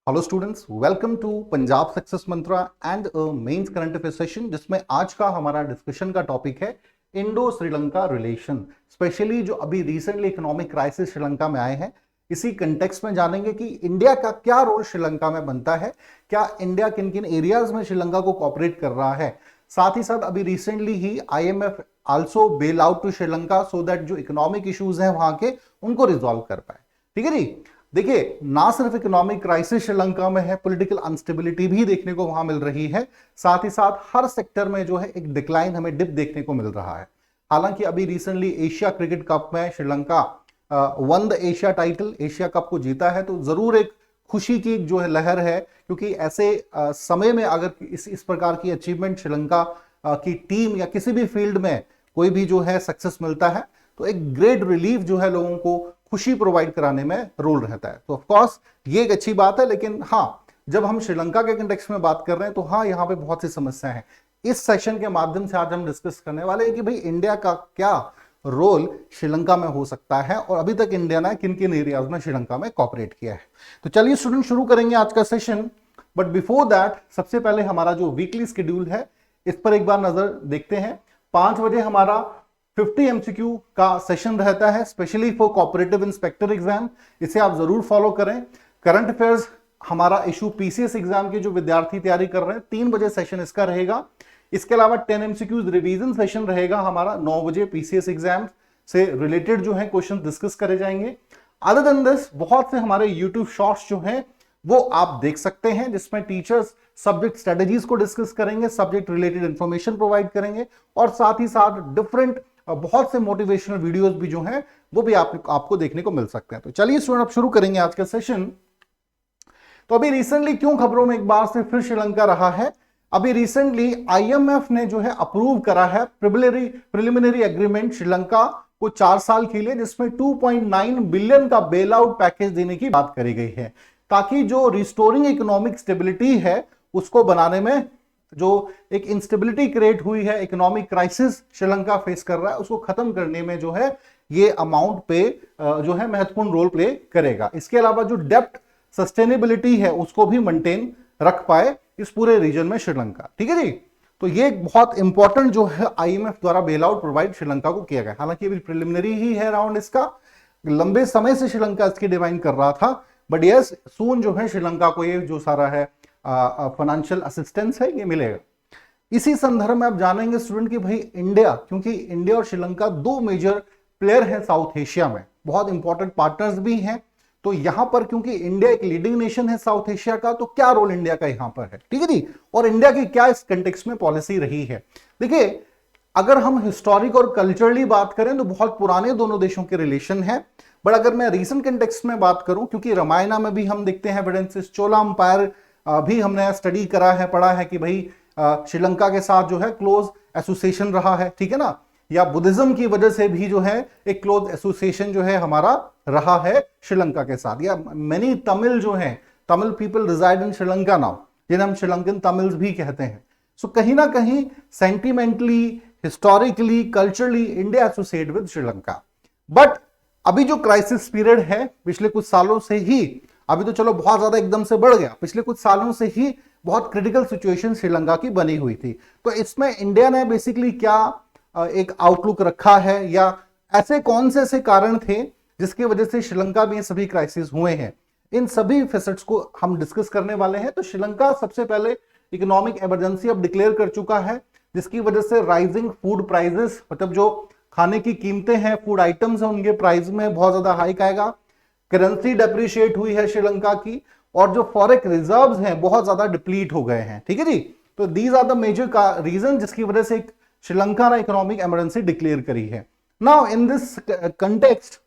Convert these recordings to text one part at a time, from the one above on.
Hello students, welcome to Punjab success mantra and mains current affair session, जिसमें आज का हमारा डिस्कशन का टॉपिक है इंडो श्रीलंका रिलेशन। स्पेशली जो अभी रिसेंटली इकोनॉमिक क्राइसिस श्रीलंका में आए हैं, इसी कंटेक्स्ट में जानेंगे कि इंडिया का क्या रोल श्रीलंका में बनता है, क्या इंडिया किन किन एरियाज में श्रीलंका को कोऑपरेट कर रहा है। साथ ही साथ अभी रिसेंटली ही IMF also bail out to Sri Lanka so that जो इकोनॉमिक इश्यूज हैं वहां के उनको रिजॉल्व कर पाए। ठीक है जी। देखिए, ना सिर्फ इकोनॉमिक क्राइसिस श्रीलंका में है, पॉलिटिकल अनस्टेबिलिटी भी देखने को वहां मिल रही है। साथ ही साथ हर सेक्टर में जो है एक डिक्लाइन, हमें डिप देखने को मिल रहा है। हालांकि अभी रिसेंटली एशिया क्रिकेट कप में Sri Lanka one the Asia title, Asia cup को जीता है, तो जरूर एक खुशी की जो है लहर है, क्योंकि ऐसे समय में अगर इस प्रकार की अचीवमेंट श्रीलंका की टीम या किसी भी फील्ड में कोई भी जो है सक्सेस मिलता है, तो एक ग्रेट रिलीफ जो है लोगों को खुशी प्रोवाइड कराने में रोल रहता है। तो ऑफ कोर्स ये एक अच्छी बात है, लेकिन हाँ, जब हम श्रीलंका के कंटेक्स्ट में बात कर रहे हैं तो हाँ, यहाँ पे बहुत सी समस्याएं हैं। इस सेशन के माध्यम से आज हम डिस्कस करने वाले हैं कि भाई इंडिया का क्या रोल श्रीलंका में हो सकता है और अभी तक इंडिया ने किन किन एरियाज में श्रीलंका में कॉपरेट किया है। तो चलिए स्टूडेंट, शुरू करेंगे आज का सेशन। बट बिफोर दैट, सबसे पहले हमारा जो वीकली शेड्यूल है इस पर एक बार नजर देखते हैं। 5 बजे हमारा 50 MCQ का सेशन रहता है, specially for cooperative inspector exam. इसे आप जरूर फॉलो करें। करंट अफेयर्स हमारा इशू PCS एग्जाम के जो विद्यार्थी तैयारी कर रहे हैं, 3 बजे सेशन इसका रहेगा। इसके अलावा 10 MCQ रिवीजन सेशन रहेगा हमारा 9 बजे। PCS एग्जाम से रिलेटेड जो है क्वेश्चन डिस्कस करे जाएंगे। अदर देन दिस, बहुत से हमारे यूट्यूब शॉर्ट्स जो हैं वो आप देख सकते हैं, जिसमें टीचर्स सब्जेक्ट स्ट्रेटेजीज को डिस्कस करेंगे, सब्जेक्ट रिलेटेड इंफॉर्मेशन प्रोवाइड करेंगे, और साथ ही साथ डिफरेंट बहुत से मोटिवेशनल वीडियोस भी जो हैं वो भी आपको देखने को मिल सकते हैं। तो चलिए स्टूडेंट, अब शुरू करेंगे आज का सेशन। तो अभी रिसेंटली क्यों खबरों में एक बार से फिर श्रीलंका रहा है? अभी रिसेंटली IMF ने जो है अप्रूव करा है प्रिलिमिनरी एग्रीमेंट श्रीलंका को 4 साल के लिए, जिसमें 2.9 बिलियन का बेल आउट पैकेज देने की बात करी गई है, ताकि जो रिस्टोरिंग इकोनॉमिक स्टेबिलिटी है उसको बनाने में, जो एक इंस्टेबिलिटी क्रिएट हुई है, इकोनॉमिक क्राइसिस श्रीलंका फेस कर रहा है, उसको खत्म करने में जो है ये अमाउंट पे जो है महत्वपूर्ण रोल प्ले करेगा। इसके अलावा जो डेप्ट सस्टेनेबिलिटी है उसको भी मेंटेन रख पाए इस पूरे रीजन में श्रीलंका। ठीक है जी। तो ये बहुत इंपॉर्टेंट जो है IMF द्वारा बेल आउट प्रोवाइड श्रीलंका को किया गया। हालांकि अभी प्रिलिमिनरी ही है राउंड, इसका लंबे समय से श्रीलंका इसकी डिमांड कर रहा था, बट यस, सून जो है श्रीलंका को ये जो सारा है फाइनेंशियल असिस्टेंस है ये मिलेगा। इसी संदर्भ में आप जानेंगे स्टूडेंट कि भाई इंडिया, क्योंकि इंडिया और श्रीलंका 2 मेजर प्लेयर हैं साउथ एशिया में, बहुत इंपॉर्टेंट पार्टनर्स भी हैं। तो यहां पर क्योंकि इंडिया एक लीडिंग नेशन है साउथ एशिया का, तो क्या रोल इंडिया का यहां पर है, ठीक है जी, और इंडिया की क्या इस कंटेक्स्ट में पॉलिसी रही है। देखिए, अगर हम हिस्टोरिक और कल्चरली बात करें तो बहुत पुराने दोनों देशों के रिलेशन है। बट अगर मैं रीसेंट कंटेक्स्ट में बात करूं, क्योंकि रामायणा में भी हम देखते हैं एविडेंसेस, चोला अंपायर भी हमने स्टडी करा है, पढ़ा है कि भाई श्रीलंका के साथ जो है क्लोज एसोसिएशन रहा है, ठीक है ना, या बुद्धिज्म की वजह से भी जो है एक क्लोज एसोसिएशन जो है हमारा रहा है श्रीलंका के साथ। या मेनी तमिल जो है, तमिल पीपल रिजाइड इन श्रीलंका नाउ, जिन्हें हम श्रीलंकन तमिल्स भी कहते हैं। सो कहीं ना कहीं sentimentally, historically, culturally India associate with Sri Lanka. But अभी जो क्राइसिस पीरियड है पिछले कुछ सालों से ही, अभी तो चलो बहुत ज्यादा एकदम से बढ़ गया, पिछले कुछ सालों से ही बहुत क्रिटिकल सिचुएशन श्रीलंका की बनी हुई थी। तो इसमें इंडिया ने बेसिकली क्या एक आउटलुक रखा है, या ऐसे कौन से ऐसे कारण थे जिसकी वजह से श्रीलंका में सभी क्राइसिस हुए हैं, इन सभी फेसेट्स को हम डिस्कस करने वाले हैं। तो श्रीलंका सबसे पहले इकोनॉमिक इमरजेंसी अब डिक्लेयर कर चुका है, जिसकी वजह से राइजिंग फूड प्राइजेस, मतलब जो खाने की कीमतें हैं, फूड आइटम्स हैं, उनके प्राइस में बहुत ज्यादा हाइक आएगा। करेंसी डेप्रिशिएट हुई है श्रीलंका की, और जो फॉरेक्स रिजर्व्स हैं बहुत ज्यादा डिप्लीट हो गए हैं, ठीक है जी। तो these are the major reason जिसकी वजह से श्रीलंका ने इकोनॉमिक इमरजेंसी डिक्लेयर करी है। Now in this context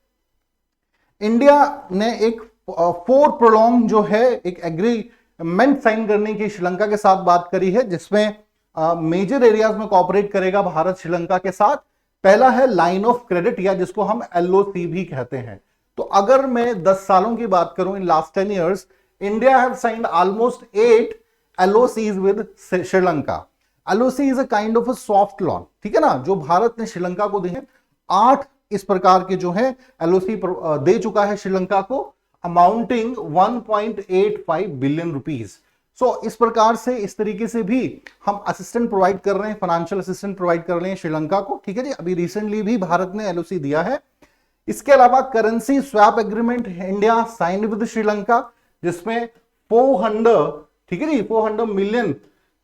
India ने एक 4 प्रोलॉन्ग जो है एक एग्रीमेंट साइन करने की श्रीलंका के साथ बात करी है, जिसमें मेजर एरियाज में कोऑपरेट करेगा भारत श्रीलंका के साथ। पहला है लाइन ऑफ क्रेडिट, या जिसको हम LOC भी कहते हैं। तो अगर मैं 10 सालों की बात करूं, in last 10 years India have signed almost 8 LOCs with Sri Lanka. LOC is a kind of a soft loan, ठीक है ना, जो भारत ने श्रीलंका को दिए हैं। 8 इस प्रकार के जो है LOC दे चुका है श्रीलंका को। Amounting 1.85 billion rupees. सो इस प्रकार से, इस तरीके से भी हम असिस्टेंट प्रोवाइड कर रहे हैं, फाइनेंशियल असिस्टेंट प्रोवाइड कर रहे हैं श्रीलंका को, ठीक है जी। अभी रिसेंटली भी भारत ने एलओसी दिया है। इसके अलावा currency swap agreement India sign with Sri Lanka, जिसमें 400, ठीक है जी, 400 मिलियन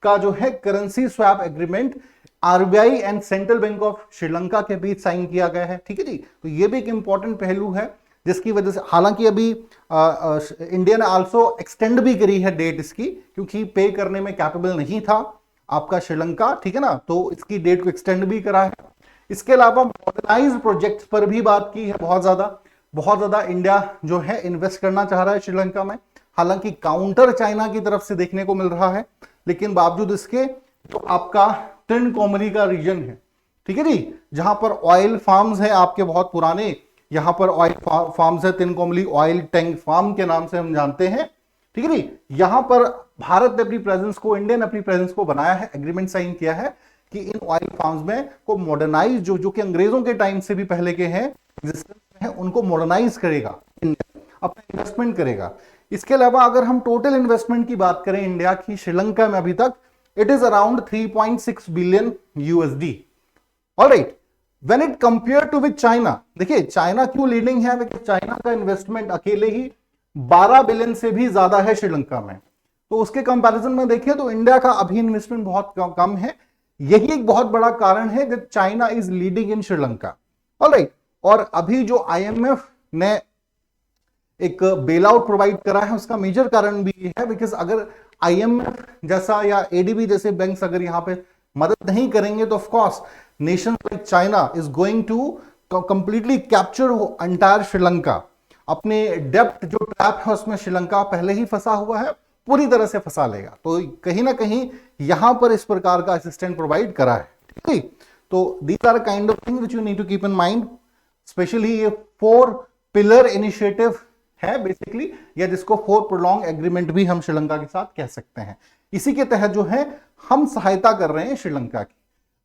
का जो है currency swap agreement RBI and central bank of Sri Lanka के बीच साइन किया गया है, ठीक है जी। तो ये भी एक इंपॉर्टेंट पहलू है, जिसकी वजह से, हालांकि अभी इंडिया ने आल्सो एक्सटेंड भी करी है डेट इसकी, क्योंकि पे करने में कैपेबल नहीं था आपका श्रीलंका, ठीक है ना, तो इसकी डेट को एक्सटेंड भी करा है। इसके अलावा मॉडर्नाइज प्रोजेक्ट्स पर भी बात की है, बहुत ज्यादा इंडिया जो है इन्वेस्ट करना चाह रहा है श्रीलंका में। हालांकि काउंटर चाइना की तरफ से देखने को मिल रहा है, लेकिन बावजूद इसके तो आपका त्रिकोमाली का रीजन है, ठीक है जी, जहां पर ऑयल फार्म्स है आपके बहुत पुराने, यहां पर ऑयल फार्म्स है, त्रिकोमाली ऑयल टैंक फार्म के नाम से हम जानते हैं, ठीक है जी। यहां पर भारत ने अपनी प्रेजेंस को, इंडिया ने अपनी प्रेजेंस को बनाया है, एग्रीमेंट साइन किया है कि इन ऑयल फार्म्स में को मॉडर्नाइज, जो कि अंग्रेजों के टाइम से भी पहले के हैं, एग्जिस्टेंस में है, उनको मॉडर्नाइज करेगा, अपना इन्वेस्टमेंट करेगा। इसके अलावा अगर हम टोटल इन्वेस्टमेंट की बात करें इंडिया की श्रीलंका में अभी तक, it is around 3.6 billion USD. Alright, when it compare to with China, देखिए चाइना क्यों लीडिंग है, बिकॉज चाइना का इन्वेस्टमेंट अकेले ही 12 बिलियन से भी ज्यादा है श्रीलंका में। तो उसके कंपैरिजन में देखिए तो इंडिया का अभी इन्वेस्टमेंट बहुत कम है। यही एक बहुत बड़ा कारण है that China is leading in Sri Lanka. Alright, और अभी जो आईएमएफ ने एक बेल आउट प्रोवाइड करा है, उसका मेजर कारण भी ये है, बिकॉज अगर आईएमएफ जैसा या एडीबी जैसे बैंक्स अगर यहां पे मदद नहीं करेंगे, तो of course nation like China is going to completely capture entire Sri Lanka. अपने डेप्ट जो ट्रैप है उसमें श्रीलंका पहले ही फंसा हुआ है, पूरी तरह से फंसा लेगा। तो कहीं ना कहीं यहां पर इस प्रकार का असिस्टेंट प्रोवाइड करा है, ठीक है। तो these are kind of things which you need to keep in mind. Specially ये 4 पिलर इनिशिएटिव है बेसिकली, या जिसको 4 प्रोलॉन्ग एग्रीमेंट भी हम श्रीलंका के साथ कह सकते हैं। इसी के तहत जो है हम सहायता कर रहे हैं श्रीलंका की।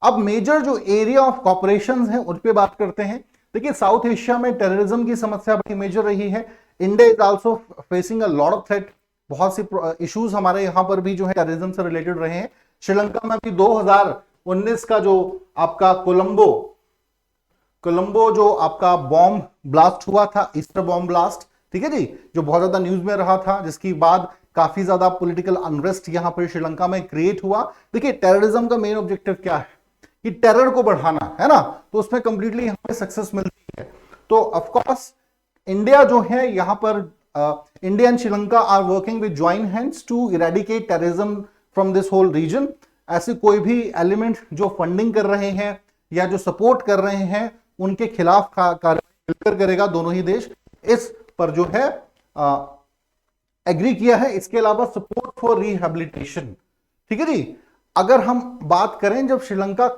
अब मेजर जो एरिया ऑफ कॉपरेशन है उन पे बात करते हैं। देखिए साउथ एशिया में टेररिज्म की समस्या बड़ी मेजर रही है। India is also facing a lot of threat, बहुत सी इश्यूज हमारे यहां पर भी जो है टेररिज्म से रिलेटेड रहे हैं। श्रीलंका में भी 2019 का जो आपका कोलंबो जो आपका बॉम्ब ब्लास्ट हुआ था, ईस्टर बॉम्ब ब्लास्ट, ठीक है जी, जो बहुत ज्यादा न्यूज में रहा था, जिसके बाद काफी ज्यादा पॉलिटिकल अनरेस्ट यहां पर श्रीलंका में क्रिएट हुआ। देखिए टेररिज्म का मेन ऑब्जेक्टिव क्या है कि टेरर को बढ़ाना है ना, तो उसमें कंप्लीटली यहां पे सक्सेस मिलती है। तो ऑफ कोर्स इंडिया जो है यहां पर India and Sri Lanka are working with joint hands to eradicate terrorism from this whole region. ऐसे कोई भी एलिमेंट जो फंडिंग कर रहे हैं या जो सपोर्ट कर रहे हैं, उनके खिलाफ कार्रवाई मिलकर करेगा दोनों ही देश। इस पर जो है एग्री किया है। इसके अलावा सपोर्ट फॉर रिहेबिलिटेशन, ठीक है जी। अगर हम बात करें जब श्रीलंका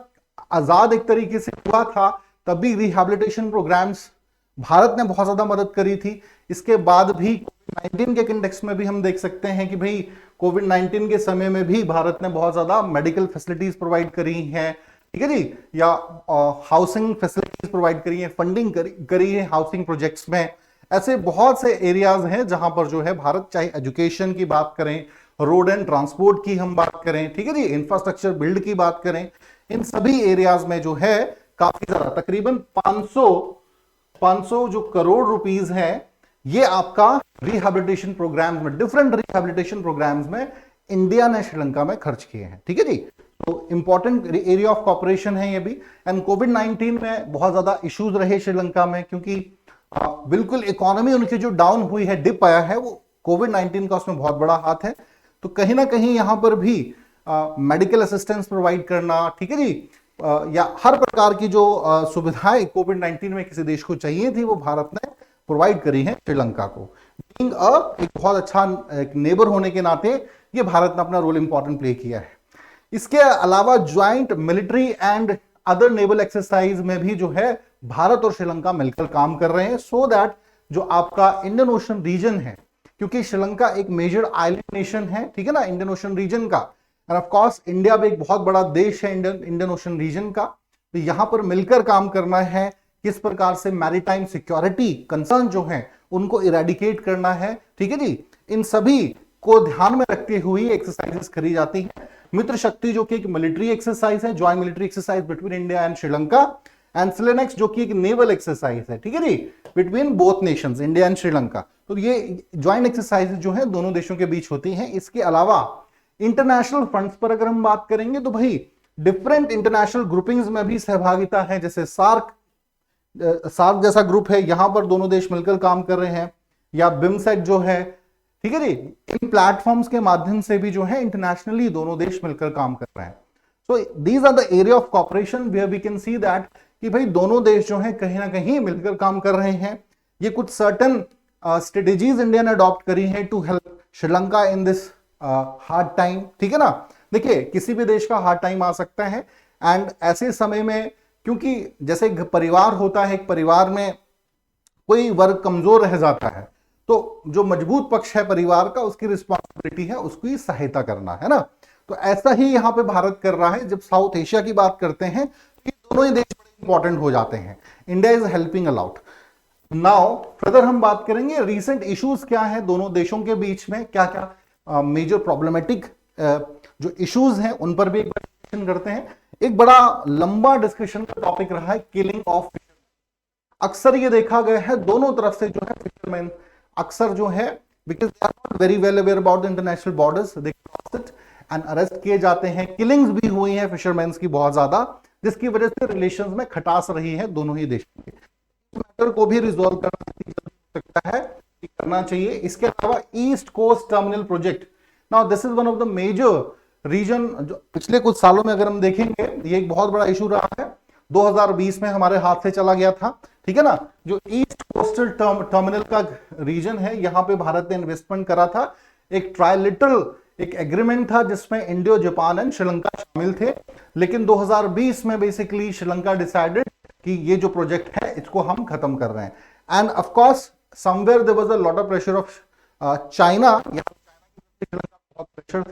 आजाद एक तरीके से हुआ था, तब भी रिहेबिलिटेशन प्रोग्राम्स भारत ने बहुत ज्यादा मदद करी थी। इसके बाद भी कोविड-19 के कंटेक्स्ट में भी हम देख सकते हैं कि भाई कोविड-19 के समय में भी भारत ने बहुत ज्यादा मेडिकल फैसिलिटीज प्रोवाइड करी हैं, ठीक है जी, या हाउसिंग फैसिलिटीज प्रोवाइड करी है, फंडिंग करी है हाउसिंग प्रोजेक्ट्स में। ऐसे बहुत से एरियाज हैं जहां पर जो है भारत, चाहे एजुकेशन की बात करें, रोड एंड ट्रांसपोर्ट की हम बात करें, ठीक है जी, इंफ्रास्ट्रक्चर बिल्ड की बात करें, इन सभी एरियाज में जो है काफी ज्यादा, तकरीबन 500 जो करोड़ रुपीस है, ये आपका रिहेबिलिटेशन प्रोग्राम्स में, डिफरेंट रिहेबिलिटेशन प्रोग्राम्स में इंडिया ने श्रीलंका में खर्च किए हैं, ठीक है जी। तो इंपॉर्टेंट एरिया ऑफ कॉपरेशन है ये भी। एंड कोविड-19 में बहुत ज्यादा इश्यूज रहे श्रीलंका में, क्योंकि बिल्कुल इकोनॉमी उनकी जो डाउन हुई है, डिप आया है, वो कोविड-19 का उसमें बहुत बड़ा हाथ है। तो कहीं ना कहीं यहां पर भी मेडिकल असिस्टेंस प्रोवाइड करना, ठीक है जी, या हर प्रकार की जो सुविधाएं कोविड-19 में किसी देश को चाहिए थी, वो भारत ने प्रोवाइड करी है श्रीलंका को। बीइंग एक बहुत अच्छा एक नेबर होने के नाते ये भारत ने अपना रोल इंपॉर्टेंट प्ले किया है। इसके अलावा joint military and other naval exercise में भी जो है भारत और श्रीलंका मिलकर काम कर रहे हैं, सो दैट जो आपका इंडियन ओशन रीजन है, क्योंकि श्रीलंका एक मेजर आइलैंड नेशन है, ठीक है ना, इंडियन ओशन रीजन का, एंड ऑफ कोर्स इंडिया भी एक बहुत बड़ा देश है इंडियन ओशन रीजन का। तो यहां पर मिलकर काम करना है किस प्रकार से मैरीटाइम सिक्योरिटी कंसर्न जो है उनको इरेडिकेट करना है, ठीक है जी, इन सभी को ध्यान में रखते हुए एक्सरसाइजेस करी जाती हैं। मित्र शक्ति जो कि एक मिलिट्री एक्सरसाइज है, joint military exercise between India and Sri Lanka, and सिलेनेक्स जो कि एक नेवल एक्सरसाइज है, ठीक है जी, between both Nations India and Sri Lanka. तो ये ज्वाइंट एक्सरसाइज जो है दोनों देशों के बीच होती हैं। इसके अलावा इंटरनेशनल फंड्स पर अगर हम बात करेंगे तो भाई डिफरेंट इंटरनेशनल ग्रुपिंग्स में भी सहभागिता है, जैसे सार्क जैसा ग्रुप है, यहां पर दोनों देश मिलकर काम कर रहे हैं, या बिमसेट जो है, ठीक है जी, इन प्लेटफॉर्म्स के माध्यम से भी जो है इंटरनेशनली दोनों देश मिलकर काम कर रहे हैं। So these are the area of cooperation where we can see that कि भाई दोनों देश जो है कहीं ना कहीं मिलकर काम कर रहे हैं। ये कुछ सर्टन स्ट्रेटेजीज इंडिया ने अडॉप्ट करी हैं to help Sri Lanka in this hard time, ठीक है ना। देखिए किसी भी देश का हार्ड टाइम आ सकता है, एंड ऐसे समय में क्योंकि जैसे परिवार होता है, एक परिवार में कोई वर्ग कमजोर रह जाता है तो जो मजबूत पक्ष है परिवार का उसकी रिस्पॉन्सिबिलिटी है उसकी सहायता करना, है ना। तो ऐसा ही यहां पे भारत कर रहा है। जब साउथ एशिया की बात करते हैं तो दोनों ही देश बड़े इंपॉर्टेंट हो जाते हैं। India is helping a lot. Now further हम बात करेंगे रिसेंट इश्यूज क्या है दोनों देशों के बीच में, क्या क्या मेजर प्रॉब्लमेटिक जो इश्यूज हैं उन पर भी एक बार डिस्कशन करते हैं। एक बड़ा लंबा डिस्कशन का टॉपिक रहा है किलिंग ऑफ फिशरमैन। अक्सर ये देखा गया है दोनों तरफ से जो है फिशरमैन अक्सर जो है because they are not very well aware about the international borders, they cross it and arrest किए जाते हैं। किलिंग्स भी हुई हैं फिशरमैन्स की बहुत ज्यादा, जिसकी वजह से रिलेशंस में खटास रही है दोनों ही देशों के। मैटर को भी रिजॉल्व करना सकता है, करना चाहिए। इसके अलावा east coast terminal project, now this is one of the major reason जो पिछले कुछ सालों में अगर हम देखेंगे ये एक बहुत बड़ा इशू रहा है। 2020 में हमारे हाथ से चला गया था, ठीक है ना। जो ईस्ट कोस्टल टर्मिनल का रीजन है यहां पे भारत ने इन्वेस्टमेंट करा था। एक ट्राइलेटरल एक एग्रीमेंट था जिसमें इंडिया, जापान एंड श्रीलंका शामिल थे, लेकिन 2020 में बेसिकली श्रीलंका डिसाइडेड कि ये जो प्रोजेक्ट है इसको हम खत्म कर रहे हैं। And of course somewhere there was a lot of pressure of China, बहुत प्रेशर था।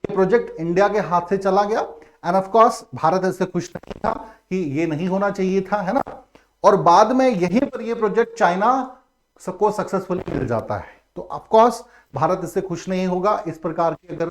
ये प्रोजेक्ट इंडिया के हाथ से चला गया एंड ऑफ कोर्स भारत इससे खुश नहीं था कि ये नहीं होना चाहिए था, है ना। और बाद में यहीं पर ये प्रोजेक्ट चाइना को सक्सेसफुली मिल जाता है, तो ऑफ कोर्स भारत इससे खुश नहीं होगा। इस प्रकार के अगर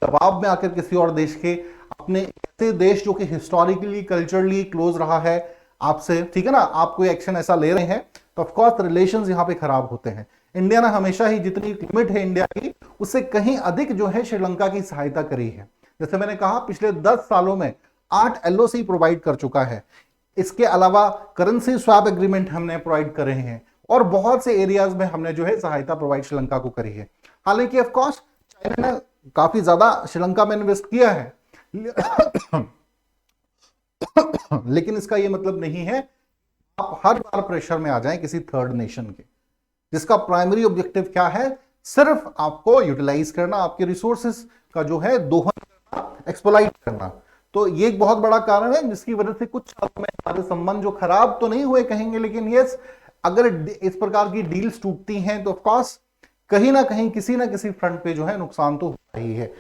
दबाव में आकर किसी और देश के अपने ऐसे देश जो कि हिस्टोरिकली कल्चरली क्लोज रहा है आपसे, ठीक है ना, आप कोई एक्शन ऐसा ले रहे हैं तो ऑफ कोर्स रिलेशंस यहां पे खराब होते हैं। इंडिया ने हमेशा ही जितनी लिमिट है इंडिया की उससे कहीं अधिक जो है श्रीलंका की सहायता करी है। जैसे मैंने कहा पिछले 10 सालों में 8 एलओसी प्रोवाइड कर चुका है। इसके अलावा करेंसी स्वैप एग्रीमेंट हमने प्रोवाइड करे हैं और बहुत से एरियाज में हमने जो है सहायता प्रोवाइड श्रीलंका को करी है। हालांकि ऑफ कोर्स चाइना ने काफी ज्यादा श्रीलंका में इन्वेस्ट किया है लेकिन इसका यह मतलब नहीं है आप हर बार प्रेशर में आ जाएं किसी थर्ड नेशन के, जिसका प्राइमरी ऑब्जेक्टिव क्या है, सिर्फ आपको यूटिलाइज करना, आपके रिसोर्सेस का जो है दोहन करना, एक्सप्लॉइट करना। तो ये एक बहुत बड़ा कारण है जिसकी वजह से कुछ सालों में हमारे संबंध जो खराब तो नहीं हुए कहेंगे, लेकिन यस अगर इस प्रकार की डील्स टूटती हैं तो ऑफकोर्स कहीं ना कहीं किसी ना किसी फ्रंट पे जो है नुकसान तो होता ही है।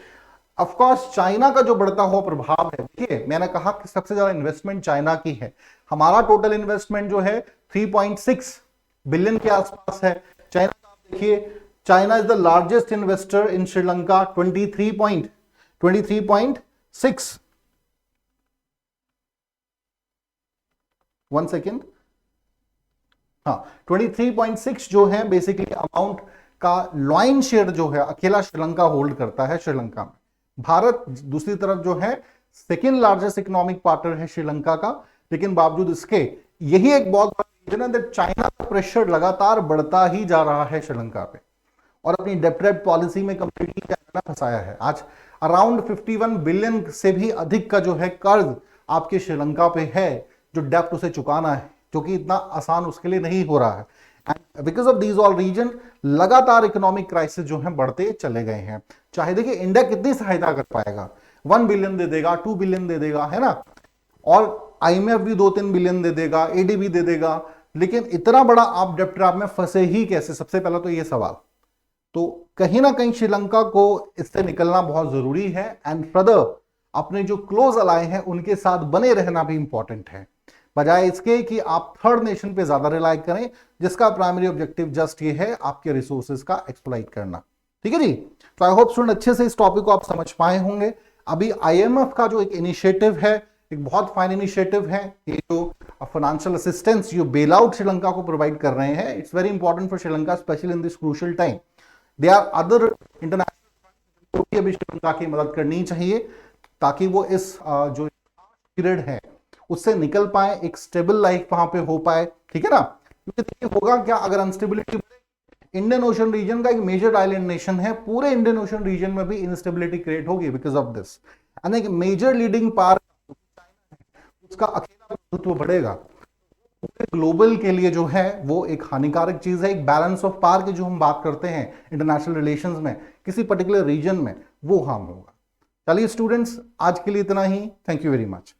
ऑफकोर्स चाइना का जो बढ़ता हुआ प्रभाव है, देखिए मैंने कहा कि सबसे ज्यादा इन्वेस्टमेंट चाइना की है। हमारा टोटल इन्वेस्टमेंट जो है 3.6 बिलियन के आसपास है। चाइना का आप देखिए, China is the largest investor in Sri Lanka 23.6 1 second, हाँ 23.6 जो है बेसिकली अमाउंट का लॉइन शेयर जो है अकेला श्रीलंका होल्ड करता है श्रीलंका में। भारत दूसरी तरफ जो है सेकेंड लार्जेस्ट इकोनॉमिक पार्टनर है श्रीलंका का, लेकिन बावजूद इसके यही एक बहुत बड़ा रीजन है दैट चाइना का प्रेशर लगातार बढ़ता ही जा रहा है श्रीलंका पे और अपनी डेप्ट पॉलिसी में कंप्लीटली चाइना ने फंसाया है। आज अराउंड 51 बिलियन से भी अधिक का जो है कर्ज आपके श्रीलंका पे है जो डेप्ट उसे चुकाना है, जो कि इतना आसान उसके लिए नहीं हो रहा है। And because of these all reason लगातार इकोनॉमिक क्राइसिस जो है बढ़ते चले गए हैं। चाहे देखिए इंडिया कितनी सहायता कर पाएगा, 1 बिलियन दे देगा, 2 बिलियन दे देगा, है ना, और आईएमएफ भी 2-3 बिलियन दे देगा, एडीबी दे देगा, लेकिन इतना बड़ा आप डेप्ट ट्रैप में फंसे ही कैसे, सबसे पहला तो ये सवाल। तो कहीं ना कहीं श्रीलंका को इससे निकलना बहुत जरूरी है एंड फर्दर अपने जो क्लोज अलाय हैं उनके साथ बने रहना भी इंपॉर्टेंट है। बजाय इसके कि आप थर्ड नेशन पे ज्यादा रिलाई करें, जिसका प्राइमरी ऑब्जेक्टिव जस्ट ये है आपके रिसोर्सेज का एक्सप्लॉइट करना। ठीक है जी। तो आई होप स्टूडेंट अच्छे से इस टॉपिक को आप समझ पाए होंगे। अभी आईएमएफ का जो एक इनिशिएटिव है, एक बहुत फाइन इनिशिएटिव है, ये जो फाइनेंशियल असिस्टेंस जो बेल आउट श्रीलंका को प्रोवाइड कर रहे हैं, it's very important for Sri Lanka specially in this crucial time. They are other international को भी अभी श्रीलंका की मदद करनी चाहिए ताकि वो इस जो पीरियड है उससे निकल पाए, एक स्टेबल लाइफ वहां पे हो पाए। ठीक है ना, क्योंकि देखिए होगा क्या अगर अनस्टेबिलिटी, इंडियन ओशन रीजन का एक मेजर आइलैंड नेशन है, पूरे इंडियन ओशन रीजन में भी इंस्टेबिलिटी क्रिएट होगी बिकॉज ऑफ दिस। एंड एक मेजर लीडिंग पावर उसका अकेला प्रभुत्व बढ़ेगा, पूरे ग्लोबल के लिए जो है वो एक हानिकारक चीज है। एक बैलेंस ऑफ पावर की जो हम बात करते हैं इंटरनेशनल रिलेशंस में, किसी पर्टिकुलर रीजन में, वो हार्म होगा। चलिए स्टूडेंट्स, आज के लिए इतना ही। Thank you very much.